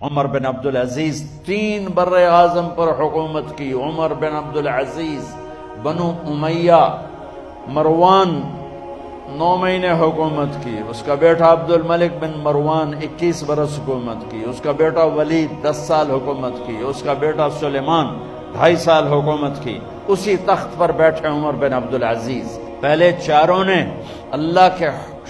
عمر بن عبدالعزیز 3 بر اعظم پر حکومت کی. عمر بن عبدالعزیز، بنو امیہ، مروان 9 مہینے حکومت کی. اس کا بیٹا عبد الملک بن مروان 21 برس حکومت کی. اس کا بیٹا ولید 10 سال حکومت کی. اس کا بیٹا سلیمان 2.5 سال حکومت کی. اسی تخت پر بیٹھے عمر بن عبدالعزیز. پہلے چاروں نے اللہ کے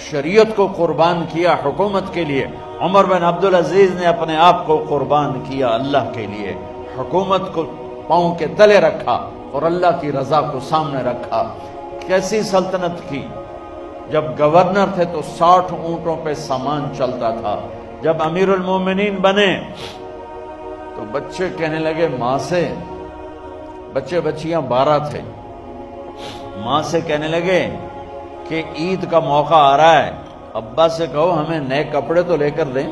شریعت کو قربان کیا حکومت کے لیے. عمر بن عبدالعزیز نے اپنے آپ کو قربان کیا اللہ کے لیے. حکومت کو پاؤں کے تلے رکھا اور اللہ کی رضا کو سامنے رکھا. کیسی سلطنت کی؟ جب گورنر تھے تو 60 اونٹوں پہ سامان چلتا تھا. جب امیر المومنین بنے تو بچے کہنے لگے ماں سے، بچے بچیاں 12 تھے، ماں سے کہنے لگے کہ عید کا موقع آ رہا ہے، ابا سے کہو ہمیں نئے کپڑے تو لے کر دیں.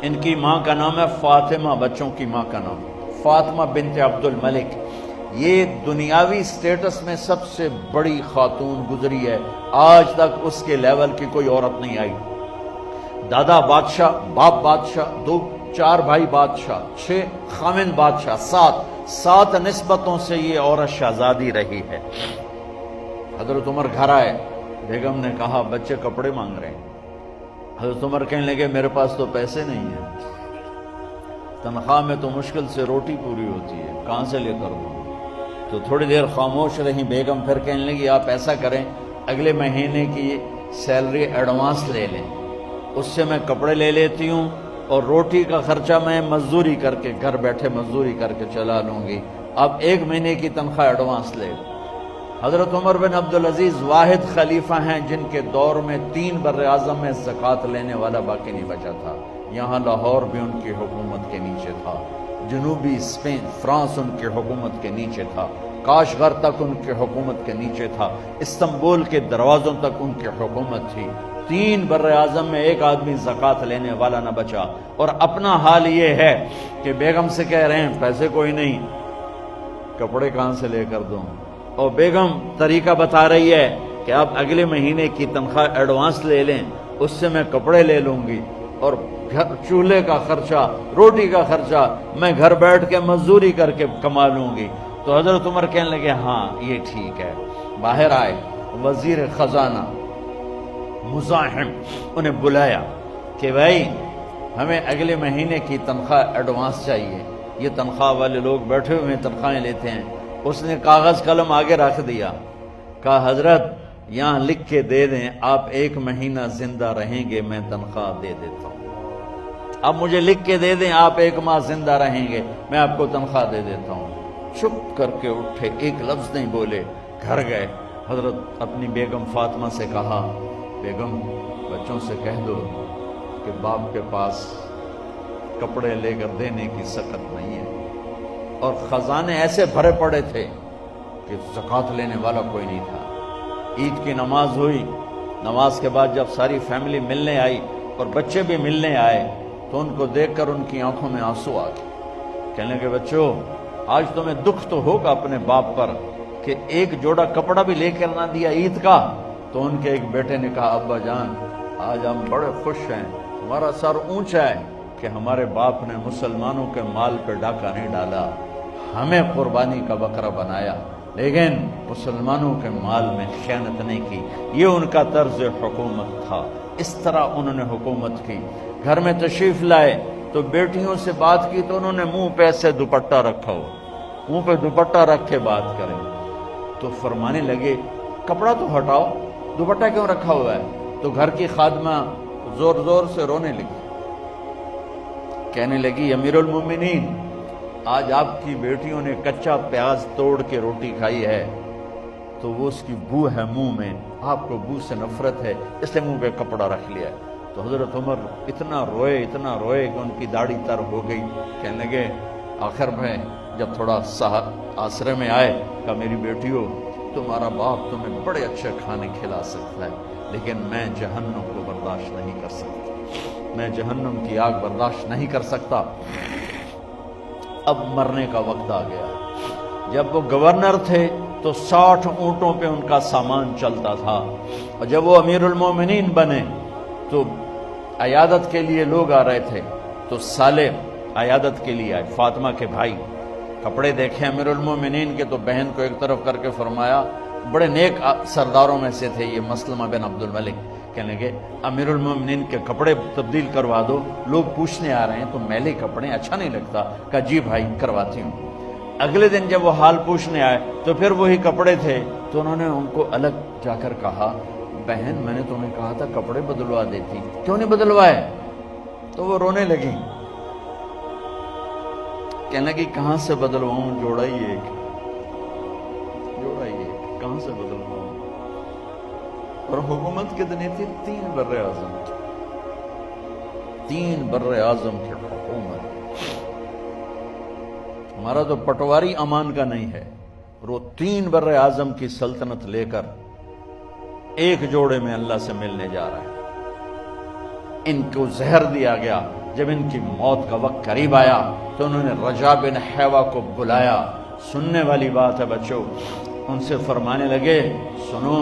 ان کی ماں کا نام ہے فاطمہ، بچوں کی ماں کا نام فاطمہ بنت عبد الملک. یہ دنیاوی سٹیٹس میں سب سے بڑی خاتون گزری ہے. آج تک اس کے لیول کی کوئی عورت نہیں آئی. دادا بادشاہ، باپ بادشاہ، 4 بھائی بادشاہ، 6 خامن بادشاہ، 7 نسبتوں سے یہ عورت شہزادی رہی ہے. حضرت عمر گھر آئے، بیگم نے کہا بچے کپڑے مانگ رہے ہیں. حضرت عمر کہنے لگے میرے پاس تو پیسے نہیں ہیں، تنخواہ میں تو مشکل سے روٹی پوری ہوتی ہے، کہاں سے لے کر دوں؟ تو تھوڑی دیر خاموش رہی بیگم. پھر کہنے لگی آپ ایسا کریں، اگلے مہینے کی سیلری ایڈوانس لے لیں، اس سے میں کپڑے لے لیتی ہوں اور روٹی کا خرچہ میں مزدوری کر کے گھر بیٹھے مزدوری کر کے چلا لوں گی. اب 1 مہینے کی تنخواہ ایڈوانس لے. حضرت عمر بن عبدالعزیز واحد خلیفہ ہیں جن کے دور میں 3 بر اعظم میں زکوٰۃ لینے والا باقی نہیں بچا تھا. یہاں لاہور بھی ان کی حکومت کے نیچے تھا، جنوبی اسپین فرانس ان کی حکومت کے نیچے تھا، کاشغر تک ان کی حکومت کے نیچے تھا، استنبول کے دروازوں تک ان کی حکومت تھی. 3 بر اعظم میں ایک آدمی زکوٰۃ لینے والا نہ بچا. اور اپنا حال یہ ہے کہ بیگم سے کہہ رہے ہیں پیسے کوئی نہیں، کپڑے کہاں سے لے کر دوں؟ اور بیگم طریقہ بتا رہی ہے کہ آپ اگلے مہینے کی تنخواہ ایڈوانس لے لیں، اس سے میں کپڑے لے لوں گی اور چولہے کا خرچہ، روٹی کا خرچہ میں گھر بیٹھ کے مزدوری کر کے کما لوں گی. تو حضرت عمر کہنے لگے ہاں یہ ٹھیک ہے. باہر آئے، وزیر خزانہ مزاحم انہیں بلایا کہ بھائی ہمیں اگلے مہینے کی تنخواہ ایڈوانس چاہیے. یہ تنخواہ والے لوگ بیٹھے ہوئے تنخواہیں لیتے ہیں. اس نے کاغذ قلم آگے رکھ دیا، کہا حضرت یہاں لکھ کے دے دیں آپ 1 مہینہ زندہ رہیں گے میں تنخواہ دے دیتا ہوں. اب مجھے لکھ کے دے دیں آپ 1 ماہ زندہ رہیں گے میں آپ کو تنخواہ دے دیتا ہوں. چپ کر کے اٹھے، ایک لفظ نہیں بولے، گھر گئے. حضرت اپنی بیگم فاطمہ سے کہا بیگم بچوں سے کہہ دو کہ باپ کے پاس کپڑے لے کر دینے کی سکت نہیں ہے. اور خزانے ایسے بھرے پڑے تھے کہ زکوٰۃ لینے والا کوئی نہیں تھا. عید کی نماز ہوئی، نماز کے بعد جب ساری فیملی ملنے آئی اور بچے بھی ملنے آئے تو ان کو دیکھ کر ان کی آنکھوں میں آنسو آ گئے. کہنے لگے بچوں آج تمہیں دکھ تو ہوگا اپنے باپ پر کہ ایک جوڑا کپڑا بھی لے کر نہ دیا عید کا. تو ان کے ایک بیٹے نے کہا ابا جان آج ہم بڑے خوش ہیں، ہمارا سر اونچا ہے کہ ہمارے باپ نے مسلمانوں کے مال پہ ڈاکہ نہیں ڈالا، ہمیں قربانی کا بکرا بنایا لیکن مسلمانوں کے مال میں خیانت نہیں کی. یہ ان کا طرز حکومت تھا، اس طرح انہوں نے حکومت کی. گھر میں تشریف لائے تو بیٹیوں سے بات کی تو انہوں نے منہ پہ ایسے دوپٹہ رکھا ہو، منہ پہ دوپٹہ رکھ کے بات کریں. تو فرمانے لگے کپڑا تو ہٹاؤ، دوپٹہ کیوں رکھا ہوا ہے؟ تو گھر کی خادمہ زور زور سے رونے لگی، کہنے لگی امیر المومنین آج آپ کی بیٹیوں نے کچا پیاز توڑ کے روٹی کھائی ہے تو وہ اس کی بو ہے منہ میں، آپ کو بو سے نفرت ہے اس لیے منہ پہ کپڑا رکھ لیا. تو حضرت عمر اتنا روئے کہ ان کی داڑھی تر ہو گئی. کہنے لگے آخر میں جب تھوڑا آسرے میں آئے کہ میری بیٹیوں تمہارا باپ تمہیں بڑے اچھے کھانے کھلا سکتا ہے لیکن میں جہنم کو برداشت نہیں کر سکتا، میں جہنم کی آگ برداشت نہیں کر سکتا. اب مرنے کا وقت آ گیا. جب وہ گورنر تھے تو 60 اونٹوں پہ ان کا سامان چلتا تھا، اور جب وہ امیر المومنین بنے تو عیادت کے لیے لوگ آ رہے تھے تو صالح عیادت کے لیے آئے، فاطمہ کے بھائی، کپڑے دیکھے امیر المومنین کے تو بہن کو ایک طرف کر کے فرمایا، بڑے نیک سرداروں میں سے تھے یہ مسلمہ بن عبد الملک، کہنے لگے امیر المومنین کے کپڑے تبدیل کروا دو، لوگ پوچھنے آ رہے ہیں تو میلے کپڑے اچھا نہیں لگتا، کہا جی بھائی کرواتی ہوں۔ اگلے دن جب وہ حال پوچھنے آئے تو پھر وہی کپڑے تھے، تو انہوں نے ان کو الگ جا کر کہا، بہن میں نے تمہیں کہا تھا کپڑے بدلوا دیتی، کیوں نہیں بدلوائے؟ تو وہ رونے لگی، کہنے لگی کہاں سے بدلواؤں، جوڑا ہی ایک، کہاں سے بدلواؤں؟ اور حکومت کتنی تھی؟ 3 بر اعظم، 3 بر اعظم کی حکومت۔ ہمارا تو پٹواری امان کا نہیں ہے، اور وہ 3 بر اعظم کی سلطنت لے کر ایک جوڑے میں اللہ سے ملنے جا رہا ہے۔ ان کو زہر دیا گیا، جب ان کی موت کا وقت قریب آیا تو انہوں نے رجا بن حیوہ کو بلایا۔ سننے والی بات ہے بچوں، ان سے فرمانے لگے، سنو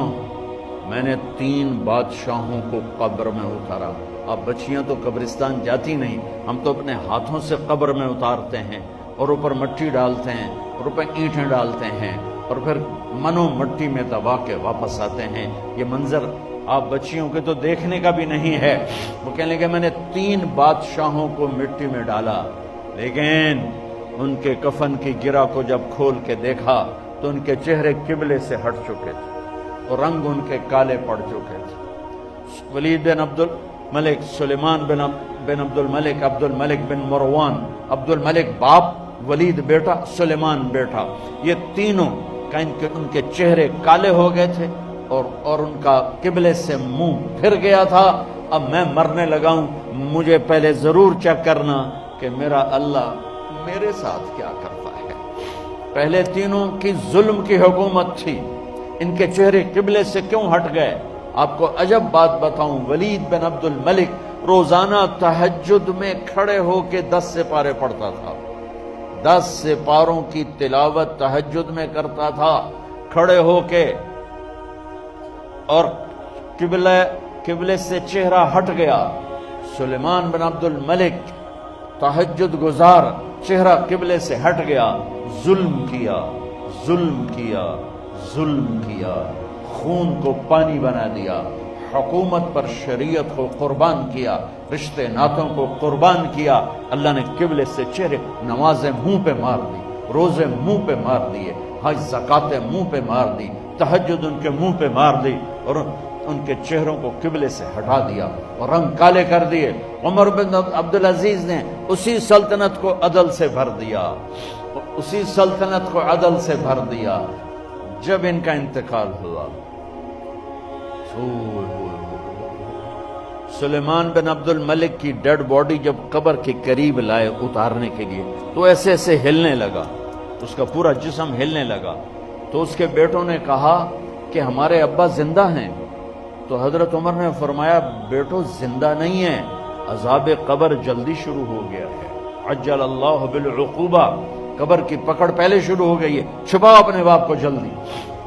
میں نے 3 بادشاہوں کو قبر میں اتارا۔ اب بچیاں تو قبرستان جاتی نہیں، ہم تو اپنے ہاتھوں سے قبر میں اتارتے ہیں، اور اوپر مٹی ڈالتے ہیں، اور اوپر اینٹیں ڈالتے ہیں، اور پھر منو مٹی میں دبا کے واپس آتے ہیں۔ یہ منظر آپ بچیوں کے تو دیکھنے کا بھی نہیں ہے۔ وہ کہنے لگے میں نے 3 بادشاہوں کو مٹی میں ڈالا، لیکن ان کے کفن کی گرہ کو جب کھول کے دیکھا تو ان کے چہرے قبلے سے ہٹ چکے تھے اور رنگ ان کے کالے پڑ چکے تھے۔ ولید بن عبد الملک، سلیمان بن عبد الملک، عبد الملک بن مروان، عبد الملک باپ، ولید بیٹا، سلیمان بیٹا، یہ تینوں کا ان کے چہرے کالے ہو گئے تھے اور ان کا قبلے سے منہ پھر گیا تھا۔ اب میں مرنے لگا ہوں، مجھے پہلے ضرور چیک کرنا کہ میرا اللہ میرے ساتھ کیا کرتا ہے۔ پہلے تینوں کی ظلم کی حکومت تھی، ان کے چہرے قبلے سے کیوں ہٹ گئے؟ آپ کو عجب بات بتاؤں، ولید بن عبد الملک روزانہ تہجد میں کھڑے ہو کے 10 سپارے پڑھتا تھا، 10 سپاروں کی تلاوت تہجد میں کرتا تھا کھڑے ہو کے، اور قبلے سے چہرہ ہٹ گیا۔ سلیمان بن عبد الملک تہجد گزار، چہرہ قبلے سے ہٹ گیا، ظلم کیا، ظلم کیا، ظلم کیا، خون کو پانی بنا دیا، حکومت پر شریعت کو قربان کیا، رشتے ناتوں کو قربان کیا۔ اللہ نے قبلے سے چہرے، نمازیں منہ پہ مار دی، روزے منہ پہ مار دیے، حج زکاتیں منہ پہ مار دی، تہجد ان کے منہ پہ مار دی، اور ان کے چہروں کو قبلے سے ہٹا دیا اور رنگ کالے کر دیے۔ عمر بن عبدالعزیز نے اسی سلطنت کو عدل سے بھر دیا، اسی سلطنت کو عدل سے بھر دیا۔ جب ان کا انتقال ہوا، سلیمان بن عبد الملک کی ڈیڈ باڈی جب قبر کے قریب لائے اتارنے کے لیے تو ایسے ایسے ہلنے لگا، اس کا پورا جسم ہلنے لگا۔ تو اس کے بیٹوں نے کہا کہ ہمارے ابا زندہ ہیں، تو حضرت عمر نے فرمایا بیٹو زندہ نہیں ہیں، عذاب قبر جلدی شروع ہو گیا ہے، عجل اللہ بالعقوبہ، قبر کی پکڑ پہلے شروع ہو گئی ہے، چھپاؤ اپنے باپ کو جلدی۔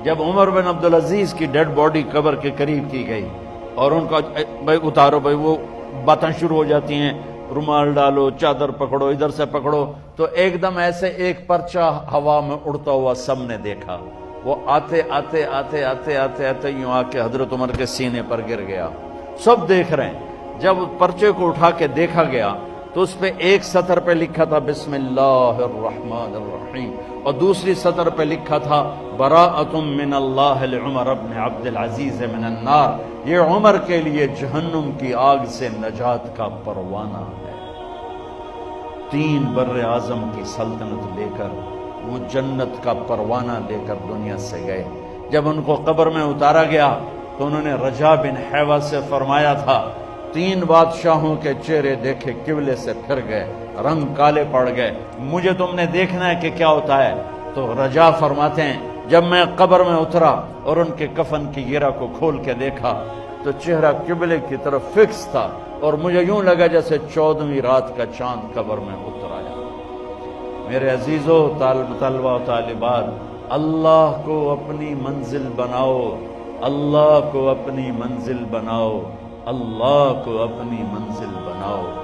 جب عمر بن عبدالعزیز کی ڈیڈ باڈی قبر کے قریب کی گئی اور ان کا بھائی اتارو، بھائی وہ باتیں شروع ہو جاتی ہیں، رومال ڈالو، چادر پکڑو، ادھر سے پکڑو، تو ایک دم ایسے ایک پرچہ ہوا میں اڑتا ہوا سب نے دیکھا، وہ آتے آتے آتے آتے آتے آتے یوں آ کے حضرت عمر کے سینے پر گر گیا۔ سب دیکھ رہے ہیں۔ جب پرچے کو اٹھا کے دیکھا گیا تو اس پہ ایک سطر پہ لکھا تھا بسم اللہ الرحمن الرحیم، اور دوسری سطر پہ لکھا تھا براءۃ من اللہ لعمر بن عبد العزیز من النار، یہ عمر کے لیے جہنم کی آگ سے نجات کا پروانہ ہے۔ 3 بر اعظم کی سلطنت لے کر وہ جنت کا پروانہ لے کر دنیا سے گئے۔ جب ان کو قبر میں اتارا گیا تو انہوں نے رجا بن حیوہ سے فرمایا تھا 3 بادشاہوں کے چہرے دیکھے قبلے سے پھر گئے، رنگ کالے پڑ گئے، مجھے تم نے دیکھنا ہے کہ کیا ہوتا ہے۔ تو رجا فرماتے ہیں جب میں قبر میں اترا اور ان کے کفن کی گرہ کو کھول کے دیکھا تو چہرہ قبلے کی طرف فکس تھا، اور مجھے یوں لگا جیسے 14ویں رات کا چاند قبر میں اتر آیا۔ میرے عزیزو، طلبہ و طالبات، اللہ کو اپنی منزل بناؤ، اللہ کو اپنی منزل بناؤ، اللہ کو اپنی منزل بناؤ۔